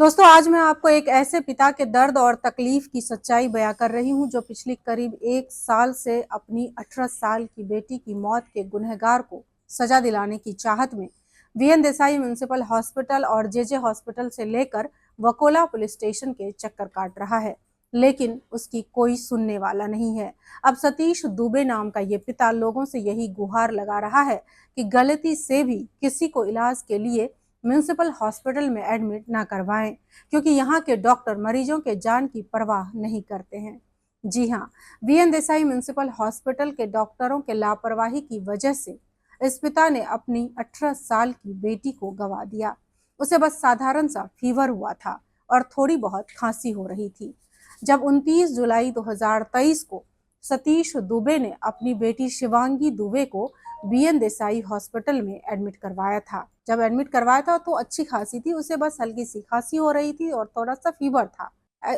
दोस्तों, आज मैं आपको एक ऐसे पिता के दर्द और तकलीफ की सच्चाई बयां कर रही हूं जो पिछली करीब 1 साल से अपनी 18 साल की बेटी की मौत के गुनहगार को सजा दिलाने की चाहत में वीएन देसाई म्युनिसिपल हॉस्पिटल और जेजे हॉस्पिटल से लेकर वकोला पुलिस स्टेशन के चक्कर काट रहा है, लेकिन उसकी कोई सुनने वाला नहीं है। अब सतीश दुबे नाम का ये पिता लोगों से यही गुहार लगा रहा है कि गलती से भी किसी को इलाज के लिए म्युनिसिपल हॉस्पिटल में एडमिट ना करवाएं, क्योंकि यहाँ के डॉक्टर मरीजों के जान की परवाह नहीं करते हैं। जी हाँ, वीएन देसाई म्युनिसिपल हॉस्पिटल के डॉक्टरों के लापरवाही की वजह से इस पिता ने अपनी 18 साल की बेटी को गंवा दिया। उसे बस साधारण सा फीवर हुआ था और थोड़ी बहुत खांसी हो रही थी जब 29 जुलाई 2023 को सतीश दुबे ने अपनी बेटी शिवांगी दुबे को वीएन देसाई हॉस्पिटल में एडमिट करवाया था। जब एडमिट करवाया था तो अच्छी खांसी थी, उसे बस हल्की सी खांसी हो रही थी और थोड़ा सा फीवर था।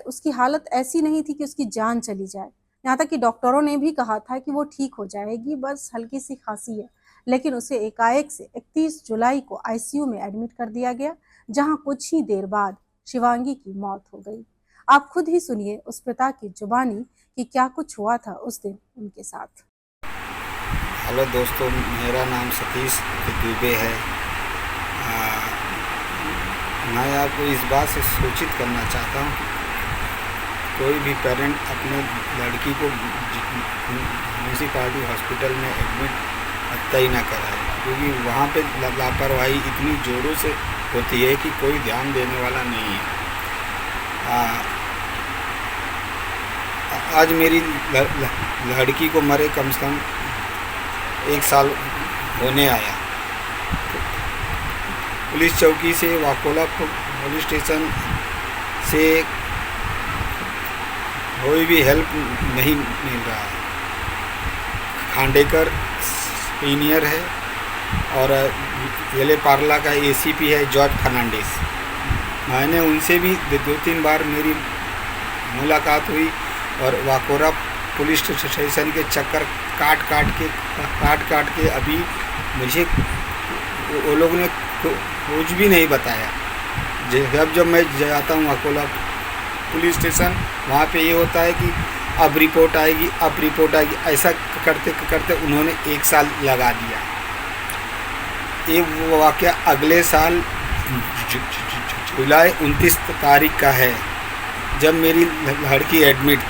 उसकी हालत ऐसी नहीं थी कि उसकी जान चली जाए। यहाँ तक कि डॉक्टरों ने भी कहा था कि वो ठीक हो जाएगी, बस हल्की सी खांसी है। लेकिन उसे एकाएक से 31 जुलाई को आईसीयू में एडमिट कर दिया गया, जहाँ कुछ ही देर बाद शिवांगी की मौत हो गई। आप खुद ही सुनिए उस पिता की जुबानी कि क्या कुछ हुआ था उस दिन उनके साथ। हेलो दोस्तों, मेरा नाम सतीश दुबे है। मैं आपको इस बात से सूचित करना चाहता हूँ कि कोई भी पेरेंट अपने लड़की को म्यूनिसिपालिटी हॉस्पिटल में एडमिट तय ना कराए, क्योंकि वहाँ पे लापरवाही इतनी ज़ोरों से होती है कि कोई ध्यान देने वाला नहीं है। आज मेरी लड़की को मरे कम से कम 1 साल होने आया। पुलिस चौकी से, वाकोला पुलिस स्टेशन से कोई भी हेल्प नहीं मिल रहा है। खांडेकर सीनियर है और येले पार्ला का एसीपी है जॉर्ज फर्नांडिस। मैंने उनसे भी 2-3 बार मेरी मुलाकात हुई और वाकोला पुलिस स्टेशन के चक्कर काट के अभी मुझे वो लोग ने कुछ भी नहीं बताया। जब मैं जाता हूँ अकोला पुलिस स्टेशन, वहाँ पे ये होता है कि अब रिपोर्ट आएगी, ऐसा करते करते उन्होंने 1 साल लगा दिया। ये वाक़या अगले साल जुलाई 29 तारीख का है, जब मेरी लड़की एडमिट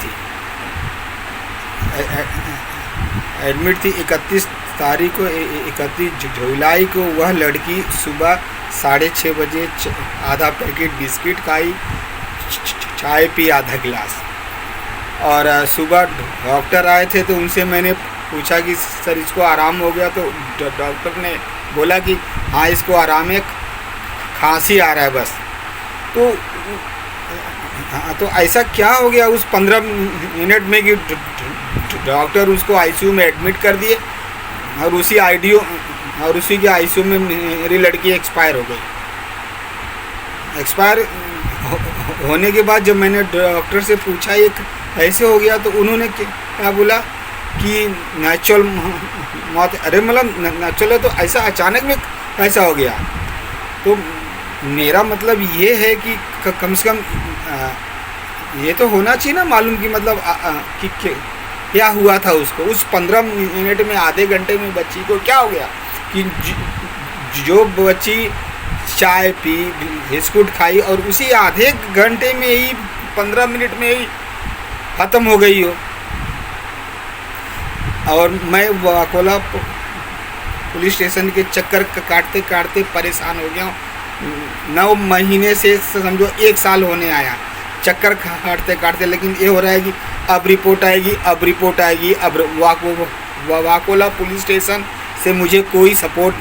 थी 31 तारीख को, 31 जुलाई को वह लड़की सुबह 6:30 बजे आधा पैकेट बिस्किट खाई, चाय पी आधा गिलास। और सुबह डॉक्टर आए थे तो उनसे मैंने पूछा कि सर इसको आराम हो गया, तो डॉक्टर ने बोला कि हाँ इसको आराम है, खांसी आ रहा है बस। तो ऐसा क्या हो गया उस 15 मिनट में कि डॉक्टर उसको आईसीयू में एडमिट कर दिए और उसी के आईसीयू में मेरी लड़की एक्सपायर हो गई। एक्सपायर होने के बाद जब मैंने डॉक्टर से पूछा ये ऐसे हो गया, तो उन्होंने क्या बोला कि नेचुरल मौत। अरे मतलब नेचुरल तो ऐसा अचानक में ऐसा हो गया। तो मेरा मतलब ये है कि कम से कम ये तो होना चाहिए ना मालूम कि मतलब कि क्या हुआ था उसको उस 15 मिनट में, आधे घंटे में बच्ची को क्या हो गया कि जो बच्ची चाय पी, बिस्कुट खाई और उसी आधे घंटे में ही 15 मिनट में ही ख़त्म हो गई हो। और मैं वाकोला पुलिस स्टेशन के चक्कर काटते काटते परेशान हो गया हूँ। 9 महीने से समझो 1 साल होने आया चक्कर काटते काटते, लेकिन ये हो रहा है कि अब रिपोर्ट आएगी। अब वाकोला पुलिस स्टेशन से मुझे कोई सपोर्ट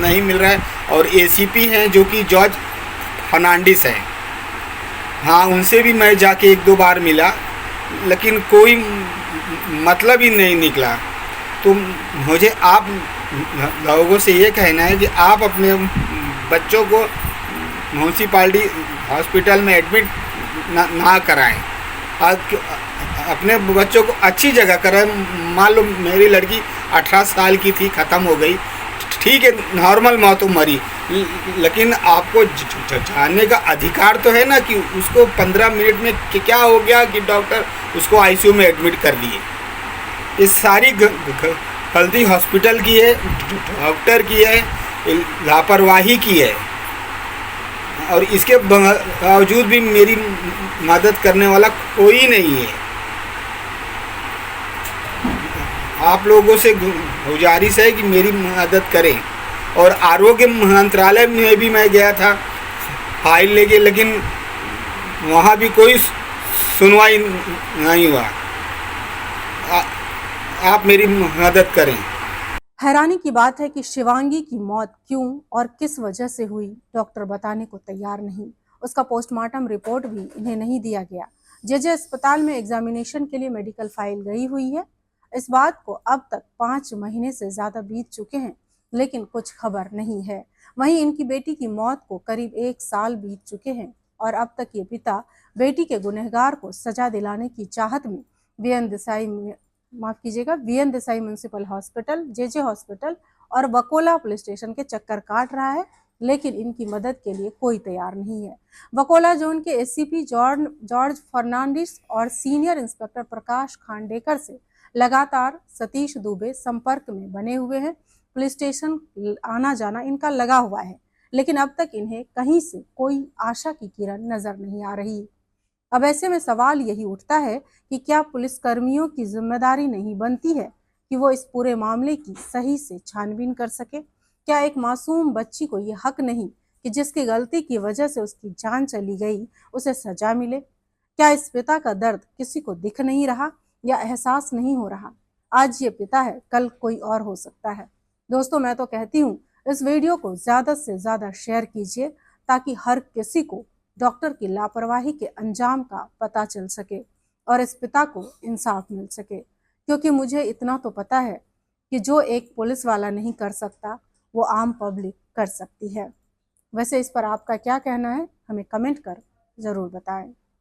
नहीं मिल रहा है। और एसीपी हैं जो कि जॉर्ज फर्नांडिस है, हाँ उनसे भी मैं जाके 1-2 बार मिला, लेकिन कोई मतलब ही नहीं निकला। तो मुझे आप लोगों से ये कहना है कि आप अपने बच्चों को म्यूनिसिपालिटी हॉस्पिटल में एडमिट ना कराएं, अपने बच्चों को अच्छी जगह कराएं। मान लो मेरी लड़की 18 साल की थी, ख़त्म हो गई, ठीक है नॉर्मल मौत मरी, लेकिन आपको जानने का अधिकार तो है ना कि उसको 15 मिनट में क्या हो गया कि डॉक्टर उसको आईसीयू में एडमिट कर दिए। ये सारी गलती हॉस्पिटल की है, डॉक्टर की है, लापरवाही की है। और इसके बावजूद भी मेरी मदद करने वाला कोई नहीं है। आप लोगों से गुजारिश है कि मेरी मदद करें। और आरोग्य मंत्रालय में भी मैं गया था फाइल लेके, लेकिन वहाँ भी कोई सुनवाई नहीं हुआ। आप मेरी मदद करें। हैरानी की बात है कि शिवांगी की मौत क्यों और किस वजह से हुई डॉक्टर बताने को तैयार नहीं। उसका पोस्टमार्टम रिपोर्ट भी इन्हें नहीं दिया गया। जेजे अस्पताल में एग्जामिनेशन के लिए मेडिकल फाइल गई हुई है। इस बात को अब तक 5 महीने से ज्यादा बीत चुके हैं, लेकिन कुछ खबर नहीं है। वहीं इनकी बेटी की मौत को करीब 1 साल बीत चुके हैं और अब तक ये पिता बेटी के गुनहगार को सजा दिलाने की चाहत में VN Desai municipal hospital, JJ hospital और बकोला पुलिस स्टेशन के चक्कर काट रहा है, लेकिन इनकी मदद के लिए कोई तैयार नहीं है। बकोला जोन के एससीपी जॉर्ज फर्नांडिस और सीनियर इंस्पेक्टर प्रकाश खांडेकर से लगातार सतीश दुबे संपर्क में बने हुए हैं। पुलिस स्टेशन आना जाना इनका लगा हुआ है, लेकिन अब तक इन्हें कहीं से कोई आशा की किरण नजर नहीं आ रही। अब ऐसे में सवाल यही उठता है कि क्या पुलिसकर्मियों की जिम्मेदारी नहीं बनती है कि वो इस पूरे मामले की सही से छानबीन कर सके? क्या एक मासूम बच्ची को ये हक नहीं कि जिसकी गलती की वजह से उसकी जान चली गई उसे सजा मिले? क्या इस पिता का दर्द किसी को दिख नहीं रहा या एहसास नहीं हो रहा? आज ये पिता है, कल कोई और हो सकता है। दोस्तों, मैं तो कहती हूँ इस वीडियो को ज्यादा से ज्यादा शेयर कीजिए ताकि हर किसी को डॉक्टर की लापरवाही के अंजाम का पता चल सके और इस पिता को इंसाफ मिल सके। क्योंकि मुझे इतना तो पता है कि जो एक पुलिस वाला नहीं कर सकता वो आम पब्लिक कर सकती है। वैसे इस पर आपका क्या कहना है, हमें कमेंट कर जरूर बताएं।